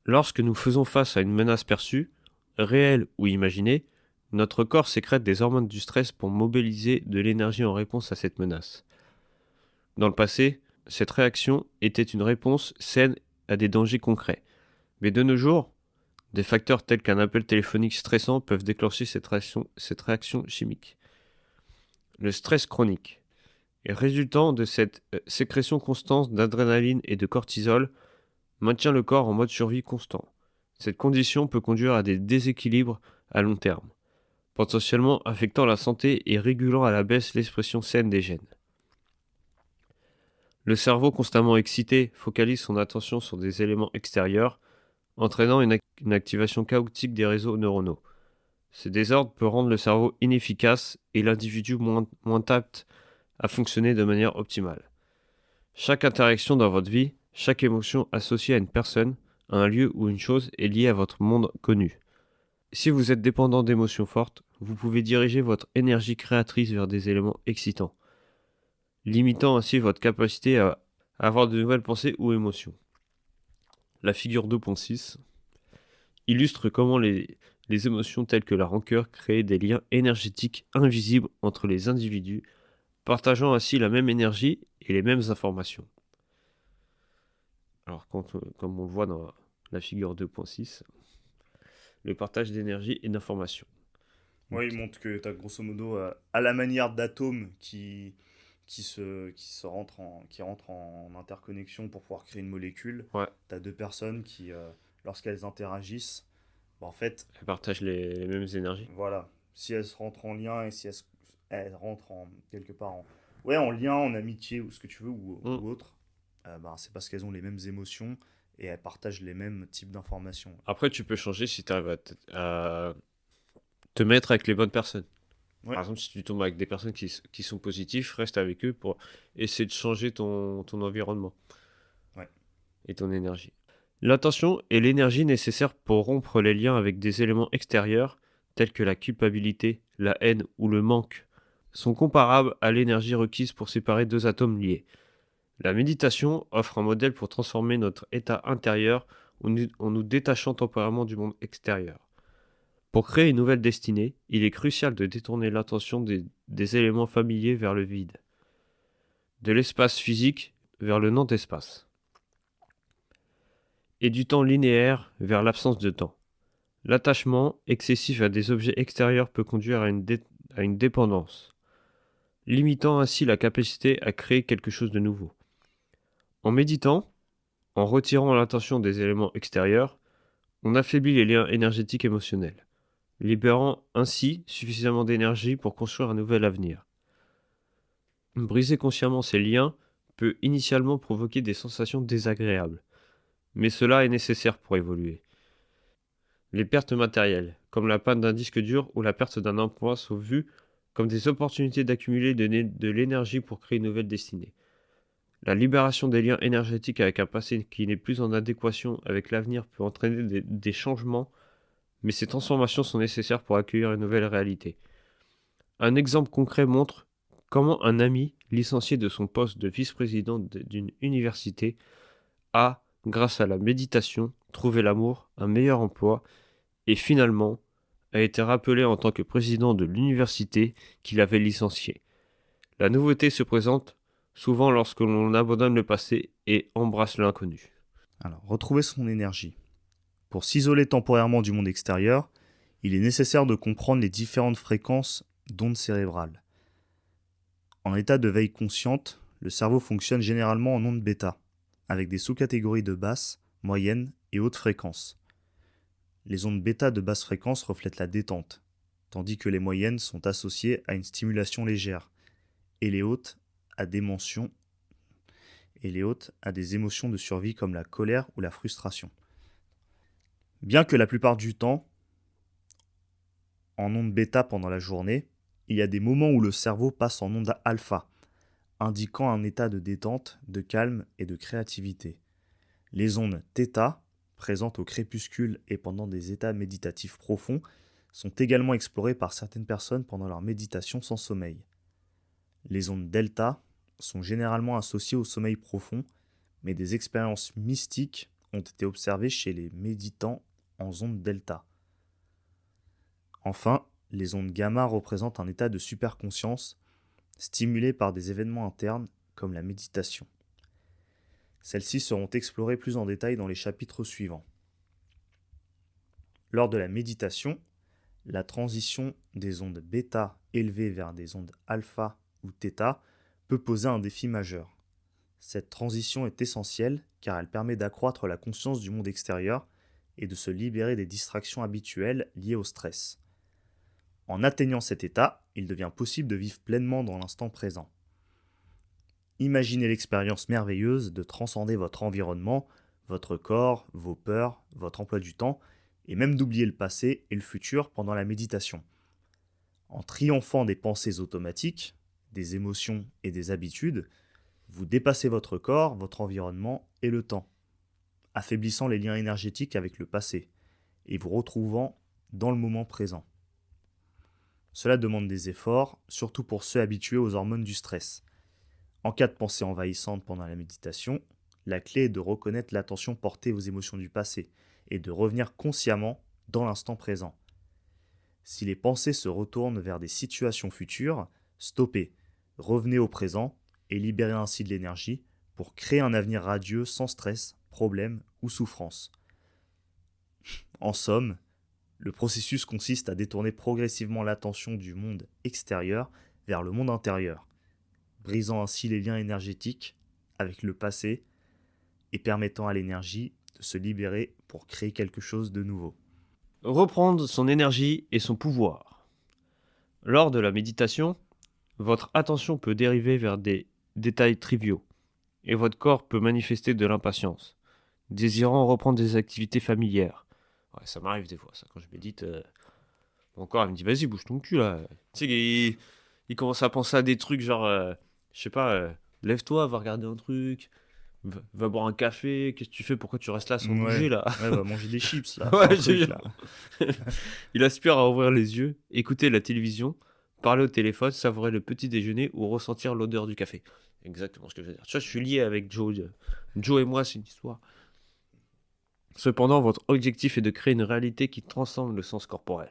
Lorsque nous faisons face à une menace perçue, réelle ou imaginée, notre corps sécrète des hormones du stress pour mobiliser de l'énergie en réponse à cette menace. Dans le passé, cette réaction était une réponse saine à des dangers concrets. Mais de nos jours, des facteurs tels qu'un appel téléphonique stressant peuvent déclencher cette réaction chimique. Le stress chronique, et résultant de cette sécrétion constante d'adrénaline et de cortisol, maintient le corps en mode survie constant. Cette condition peut conduire à des déséquilibres à long terme, potentiellement affectant la santé et régulant à la baisse l'expression saine des gènes. Le cerveau constamment excité focalise son attention sur des éléments extérieurs, entraînant une activation chaotique des réseaux neuronaux. Ce désordre peut rendre le cerveau inefficace et l'individu moins apte à fonctionner de manière optimale. Chaque interaction dans votre vie, chaque émotion associée à une personne, à un lieu ou une chose est liée à votre monde connu. Si vous êtes dépendant d'émotions fortes, vous pouvez diriger votre énergie créatrice vers des éléments excitants, limitant ainsi votre capacité à avoir de nouvelles pensées ou émotions. La figure 2.6 illustre comment les émotions telles que la rancœur créent des liens énergétiques invisibles entre les individus, partageant ainsi la même énergie et les mêmes informations. Alors, comme on le voit dans la figure 2.6, le partage d'énergie et d'informations. Ouais, il montre que tu as grosso modo, à la manière d'atomes qui rentrent en interconnexion pour pouvoir créer une molécule, Ouais, tu as deux personnes qui, lorsqu'elles interagissent, bah, en fait, elles partagent les mêmes énergies. voilà, si elles se rentrent en lien et si elles rentrent en, quelque part ouais, en lien, en amitié ou ce que tu veux Mm. ou autre, bah, c'est parce qu'elles ont les mêmes émotions et elles partagent les mêmes types d'informations. Après, tu peux changer si tu arrives à te mettre avec les bonnes personnes. Ouais, Par exemple, si tu tombes avec des personnes qui sont positives, reste avec eux pour essayer de changer ton environnement ouais. et ton énergie. L'attention et l'énergie nécessaires pour rompre les liens avec des éléments extérieurs, tels que la culpabilité, la haine ou le manque, sont comparables à l'énergie requise pour séparer deux atomes liés. La méditation offre un modèle pour transformer notre état intérieur en nous détachant temporairement du monde extérieur. Pour créer une nouvelle destinée, il est crucial de détourner l'attention des éléments familiers vers le vide, de l'espace physique vers le non-espace, et du temps linéaire vers l'absence de temps. L'attachement excessif à des objets extérieurs peut conduire à une dépendance, limitant ainsi la capacité à créer quelque chose de nouveau. En méditant, en retirant l'attention des éléments extérieurs, on affaiblit les liens énergétiques émotionnels, libérant ainsi suffisamment d'énergie pour construire un nouvel avenir. Briser consciemment ces liens peut initialement provoquer des sensations désagréables, mais cela est nécessaire pour évoluer. Les pertes matérielles, comme la panne d'un disque dur ou la perte d'un emploi, sont vues comme des opportunités d'accumuler de l'énergie pour créer une nouvelle destinée. La libération des liens énergétiques avec un passé qui n'est plus en adéquation avec l'avenir peut entraîner des changements, mais ces transformations sont nécessaires pour accueillir une nouvelle réalité. Un exemple concret montre comment un ami, licencié de son poste de vice-président d'une université, a, grâce à la méditation, trouvé l'amour, un meilleur emploi et finalement a été rappelé en tant que président de l'université qu'il avait licencié. La nouveauté se présente souvent lorsque l'on abandonne le passé et embrasse l'inconnu. Alors, retrouver son énergie. Pour s'isoler temporairement du monde extérieur, il est nécessaire de comprendre les différentes fréquences d'ondes cérébrales. En état de veille consciente, le cerveau fonctionne généralement en ondes bêta, avec des sous-catégories de basse, moyenne et haute fréquence. Les ondes bêta de basse fréquence reflètent la détente, tandis que les moyennes sont associées à une stimulation légère, et les hautes à des mentions et les hautes à des émotions de survie comme la colère ou la frustration. Bien que la plupart du temps, en onde bêta pendant la journée, il y a des moments où le cerveau passe en onde alpha, indiquant un état de détente, de calme et de créativité. Les ondes θ, présentes au crépuscule et pendant des états méditatifs profonds, sont également explorées par certaines personnes pendant leur méditation sans sommeil. Les ondes delta sont généralement associées au sommeil profond, mais des expériences mystiques ont été observées chez les méditants en ondes delta. Enfin, les ondes gamma représentent un état de superconscience stimulé par des événements internes comme la méditation. Celles-ci seront explorées plus en détail dans les chapitres suivants. Lors de la méditation, la transition des ondes bêta élevées vers des ondes alpha ou θ peut poser un défi majeur. Cette transition est essentielle car elle permet d'accroître la conscience du monde extérieur et de se libérer des distractions habituelles liées au stress. En atteignant cet état, il devient possible de vivre pleinement dans l'instant présent. Imaginez l'expérience merveilleuse de transcender votre environnement, votre corps, vos peurs, votre emploi du temps, et même d'oublier le passé et le futur pendant la méditation. En triomphant des pensées automatiques, des émotions et des habitudes, vous dépassez votre corps, votre environnement et le temps, affaiblissant les liens énergétiques avec le passé et vous retrouvant dans le moment présent. Cela demande des efforts, surtout pour ceux habitués aux hormones du stress. En cas de pensée envahissante pendant la méditation, la clé est de reconnaître l'attention portée aux émotions du passé et de revenir consciemment dans l'instant présent. Si les pensées se retournent vers des situations futures, stoppez, revenez au présent et libérez ainsi de l'énergie pour créer un avenir radieux sans stress, problème ou souffrance. En somme, le processus consiste à détourner progressivement l'attention du monde extérieur vers le monde intérieur, brisant ainsi les liens énergétiques avec le passé et permettant à l'énergie de se libérer pour créer quelque chose de nouveau. Reprendre son énergie et son pouvoir. Lors de la méditation, votre attention peut dériver vers des détails triviaux et votre corps peut manifester de l'impatience, désirant reprendre des activités familières. Ouais, ça m'arrive des fois, ça, quand je médite. Mon corps il me dit, vas-y, bouge ton cul là. Tu sais, il commence à penser à des trucs genre, je sais pas, lève-toi, va regarder un truc, va boire un café, qu'est-ce que tu fais, pourquoi tu restes là sans bouger là? Ouais, va manger des chips là, Ouais, fais un je truc jure. là. Il aspire à ouvrir les yeux, écouter la télévision, parler au téléphone, savourer le petit déjeuner ou ressentir l'odeur du café. Exactement ce que je veux dire. Tu vois, je suis lié avec Joe. Joe et moi, c'est une histoire. Cependant, votre objectif est de créer une réalité qui transcende le sens corporel,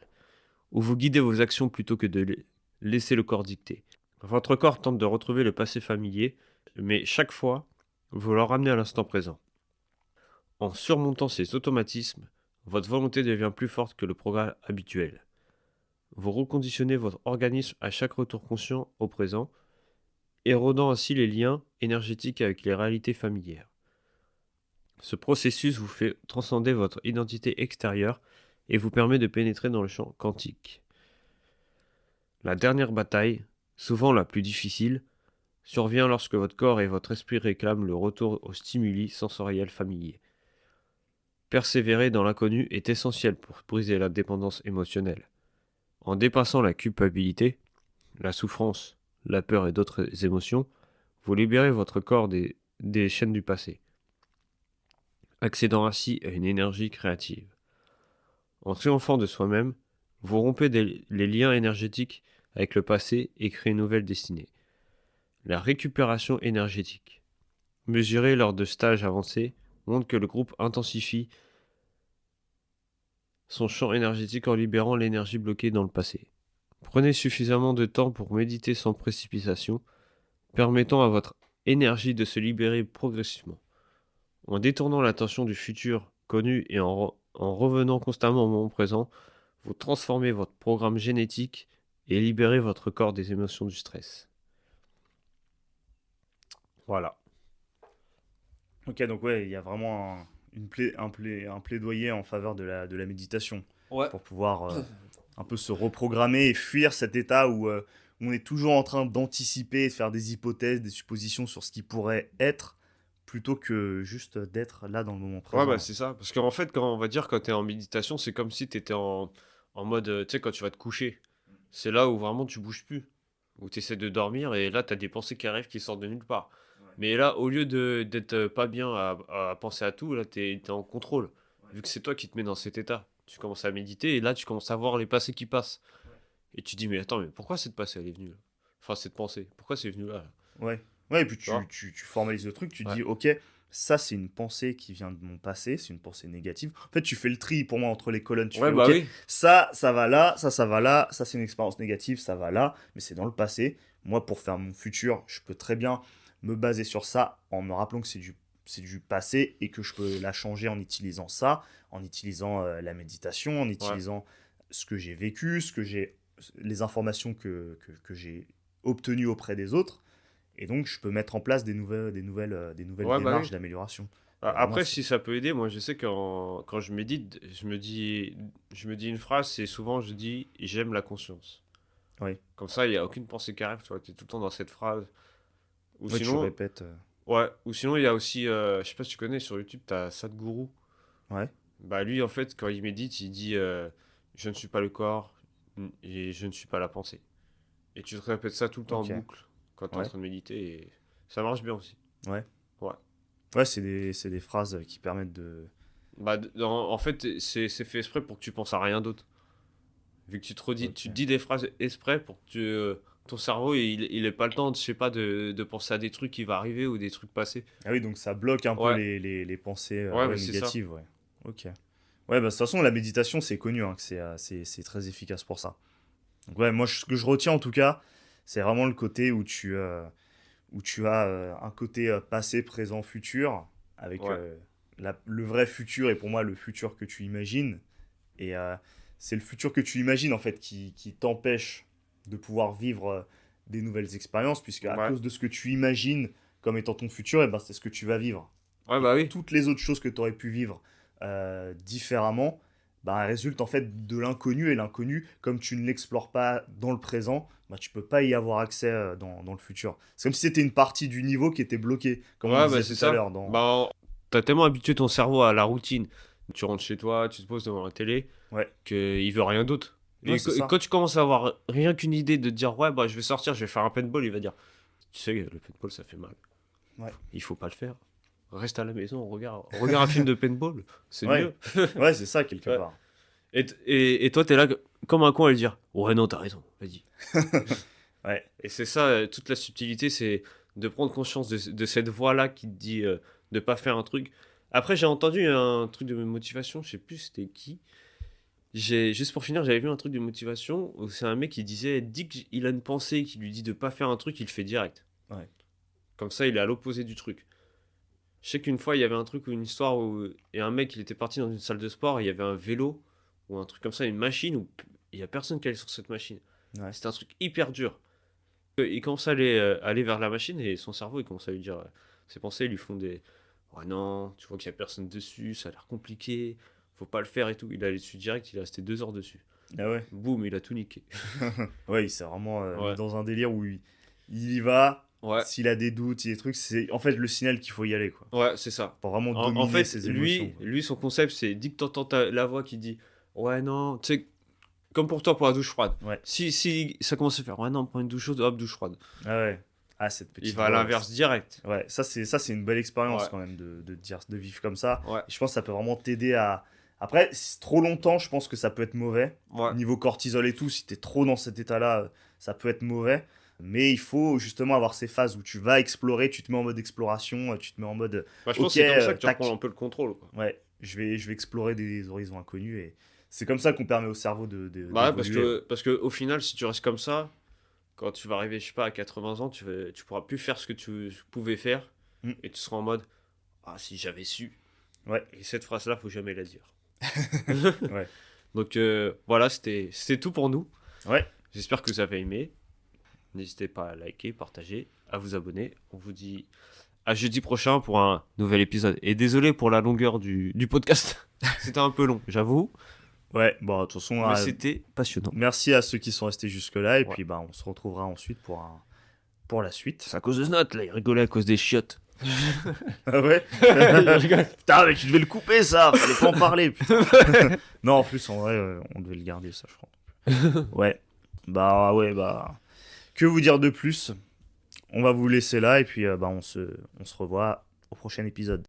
où vous guidez vos actions plutôt que de laisser le corps dicter. Votre corps tente de retrouver le passé familier, mais chaque fois, vous le ramenez à l'instant présent. En surmontant ces automatismes, votre volonté devient plus forte que le programme habituel. Vous reconditionnez votre organisme à chaque retour conscient au présent, érodant ainsi les liens énergétiques avec les réalités familières. Ce processus vous fait transcender votre identité extérieure et vous permet de pénétrer dans le champ quantique. La dernière bataille, souvent la plus difficile, survient lorsque votre corps et votre esprit réclament le retour aux stimuli sensoriels familiers. Persévérer dans l'inconnu est essentiel pour briser la dépendance émotionnelle. En dépassant la culpabilité, la souffrance, la peur et d'autres émotions, vous libérez votre corps des chaînes du passé, accédant ainsi à une énergie créative. En triomphant de soi-même, vous rompez les liens énergétiques avec le passé et créez une nouvelle destinée. La récupération énergétique, mesurée lors de stages avancés, montre que le groupe intensifie son champ énergétique en libérant l'énergie bloquée dans le passé. Prenez suffisamment de temps pour méditer sans précipitation, permettant à votre énergie de se libérer progressivement. En détournant l'attention du futur connu et en revenant constamment au moment présent, vous transformez votre programme génétique et libérez votre corps des émotions du stress. Voilà. Ok, donc ouais, il y a vraiment un plaidoyer en faveur de la méditation Ouais. pour pouvoir un peu se reprogrammer et fuir cet état où on est toujours en train d'anticiper, de faire des hypothèses, des suppositions sur ce qui pourrait être, plutôt que juste d'être là dans le moment Ouais, présent. bah c'est ça. Parce qu'en fait, quand on va dire quand t'es en méditation, c'est comme si t'étais en mode, tu sais, quand tu vas te coucher. C'est là où vraiment tu bouges plus. Où tu essaies de dormir et là, t'as des pensées qui arrivent qui sortent de nulle part. Ouais. Mais là, au lieu d'être pas bien à penser à tout, là, t'es en contrôle. Vu que c'est toi qui te mets dans cet état. Tu commences à méditer et là, tu commences à voir les passés qui passent. Ouais. Et tu dis, mais attends, mais pourquoi cette passée, elle est venue là? Enfin, cette pensée, pourquoi c'est venu là? Ouais. Ouais, et puis Tu vois? tu formalises le truc, tu te Ouais. dis, ok, ça c'est une pensée qui vient de mon passé, c'est une pensée négative. En fait, tu fais le tri pour moi entre les colonnes, tu Ouais, fais, bah ok, oui. ça va là, ça va là, ça c'est une expérience négative, ça va là, mais c'est dans le passé. Moi, pour faire mon futur, je peux très bien me baser sur ça en me rappelant que c'est du passé et que je peux la changer en utilisant ça, en utilisant la méditation, en Ouais. utilisant ce que j'ai vécu, les informations que j'ai obtenues auprès des autres. Et donc, je peux mettre en place des nouvelles Ouais, bah oui. démarches d'amélioration. Il y a vraiment Après, si ça peut aider, moi je sais que quand je médite, je me dis une phrase, c'est souvent je dis j'aime la conscience. Oui. Comme ça, il n'y a aucune pensée qui arrive, tu vois, t'es tout le temps dans cette phrase. Ou Ouais, tu sinon, répètes. ouais, ou sinon il y a aussi, je sais pas si tu connais sur YouTube, t'as Sadhguru. Ouais. Bah lui, en fait, quand il médite, il dit je ne suis pas le corps et je ne suis pas la pensée. Et tu te répètes ça tout le temps en Ok. boucle. quand tu es en Ouais. train de méditer. Et ça marche bien aussi. Ouais. Ouais. Ouais, c'est des phrases qui permettent de. Bah, en fait, c'est fait exprès pour que tu penses à rien d'autre. Vu que Ok. tu te dis des phrases exprès pour que ton cerveau, il ait pas le temps, je sais pas, de penser à des trucs qui vont arriver ou des trucs passés. Ah oui, donc ça bloque un peu Ouais, les pensées ouais, ouais, bah, c'est ça. négatives, ouais. Ok. Ouais, bah, de toute façon, la méditation, c'est connu, hein, que c'est très efficace pour ça. Donc, ouais, moi, ce que je retiens en tout cas, c'est vraiment le côté où tu as un côté passé, présent, futur, avec Ouais, le vrai futur et pour moi le futur que tu imagines. Et c'est le futur que tu imagines en fait qui t'empêche de pouvoir vivre des nouvelles expériences, puisque à ouais. cause de ce que tu imagines comme étant ton futur, et ben, c'est ce que tu vas vivre. Ouais, Et bah oui. toutes les autres choses que tu aurais pu vivre différemment, bah, elles résultent en fait de l'inconnu, et l'inconnu, comme tu ne l'explores pas dans le présent, bah, tu peux pas y avoir accès dans le futur. C'est comme si c'était une partie du niveau qui était bloquée, comme on Ouais, bah disait c'est tout à ça. l'heure. Bah, t'as tellement habitué ton cerveau à la routine. Tu rentres chez toi, tu te poses devant la télé, Ouais, qu'il veut rien d'autre. ouais Et c'est ça. quand tu commences à avoir rien qu'une idée de te dire, ouais, bah je vais sortir, je vais faire un paintball, il va dire, tu sais, le paintball ça fait mal. Ouais, Il faut pas le faire. Reste à la maison, regarde un film de paintball, c'est ouais, mieux. ouais c'est ça quelque Ouais. part. Et toi, t'es là comme un con à lui dire, ouais, non, t'as raison, vas-y. Ouais, Et c'est ça, toute la subtilité, c'est de prendre conscience de cette voix-là qui te dit de pas faire un truc. Après, j'ai entendu un truc de motivation, je sais plus c'était qui. Juste pour finir, j'avais vu un truc de motivation où c'est un mec qui disait, dès qu'il a une pensée qui lui dit de pas faire un truc, il le fait direct. ouais, Comme ça, il est à l'opposé du truc. Je sais qu'une fois, il y avait un truc ou une histoire où et un mec, il était parti dans une salle de sport, et il y avait un vélo ou un truc comme ça, une machine où il y a personne qui allait sur cette machine. ouais. C'était un truc hyper dur. Il commence à aller vers la machine et son cerveau, il commence à lui dire, ses pensées lui font des, ouais non, tu vois qu'il y a personne dessus, ça a l'air compliqué, faut pas le faire et tout. Il allait dessus direct, il est resté 2 heures dessus. Ah ouais. Boum, il a tout niqué. Ouais, il s'est vraiment mis Ouais, dans un délire où il y va. ouais, S'il a des doutes, il y a des trucs, c'est en fait le signal qu'il faut y aller, quoi. ouais, c'est ça. Pour vraiment En dominer fait, ses émotions, quoi. son concept, c'est dès que t'entends la voix qui dit, ouais non, tu sais, comme pour toi pour la douche froide. Ouais. Si ça commence à faire, ouais non, prends une douche chaude, hop, douche froide. Ah ouais. Ah, cette Il petite va à voix. l'inverse direct. Ouais, ça c'est une belle expérience Ouais, quand même de vivre comme ça. ouais, Et je pense que ça peut vraiment t'aider à. Après, trop longtemps, je pense que ça peut être mauvais. ouais. Niveau cortisol et tout, si t'es trop dans cet état-là, ça peut être mauvais. Mais il faut justement avoir ces phases où tu vas explorer, tu te mets en mode exploration, tu te mets en mode Bah, je pense ok, que c'est comme ça que tu reprends tac, un peu le contrôle, quoi. ouais, je vais explorer des horizons inconnus, et c'est comme ça qu'on permet au cerveau Bah ouais, d'évoluer. Ouais. parce que au final, si tu restes comme ça, quand tu vas arriver, je sais pas, à 80 ans, tu pourras plus faire ce que tu pouvais faire Mm. et tu seras en mode, ah si j'avais su. Ouais, Et cette phrase-là, faut jamais la dire. ouais, Donc voilà, c'était tout pour nous. ouais. J'espère que vous avez aimé. N'hésitez pas à liker, partager, à vous abonner. On vous dit à jeudi prochain pour un nouvel épisode. Et désolé pour la longueur du podcast. C'était un peu long, j'avoue. Ouais, bon, de toute façon, Mais c'était passionnant. merci à ceux qui sont restés jusque-là, et Ouais. puis bah, on se retrouvera ensuite pour la suite. C'est à cause de ce note, là. Il rigolait à cause des chiottes. Ah ouais. Il rigole. Putain, mais tu devais le couper, ça, fallait pas en parler, putain. Non, en plus, en vrai, on devait le garder, ça, je crois. Ouais, bah, que vous dire de plus? On va vous laisser là, et puis bah, on se revoit au prochain épisode.